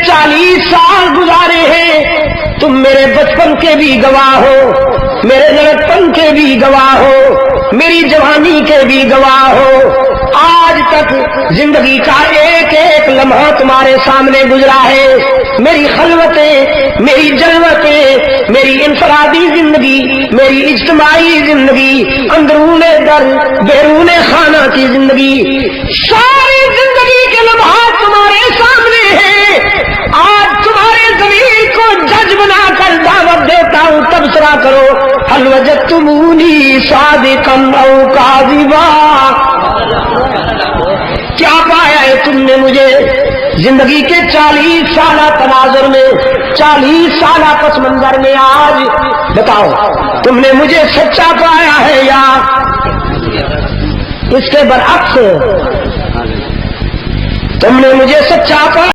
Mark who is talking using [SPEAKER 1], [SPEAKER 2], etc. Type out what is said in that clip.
[SPEAKER 1] 40 سال گزارے ہیں، تم میرے بچپن کے بھی گواہ ہو، میرے لڑکپن کے بھی گواہ ہو، میری جوانی کے بھی گواہ ہو۔ آج تک زندگی کا ایک ایک لمحہ تمہارے سامنے گزرا ہے، میری خلوتیں، میری جلوتیں، میری انفرادی زندگی، میری اجتماعی زندگی، اندرون در بیرون خانہ کی زندگی، ساری زندگی کے لمحات تمہارے سامنے ہیں۔ آج تمہارے ضمیر کو جج بنا کر دعوت دیتا ہوں، تبصرہ کرو، هل وجدتمونی صادقا او کاذبا، کیا پایا ہے تم نے مجھے زندگی کے 40 سالہ تناظر میں، 40 سالہ پس منظر میں؟ آج بتاؤ تم نے مجھے سچا پایا ہے یا اس کے برعکس تم نے مجھے سچا پایا؟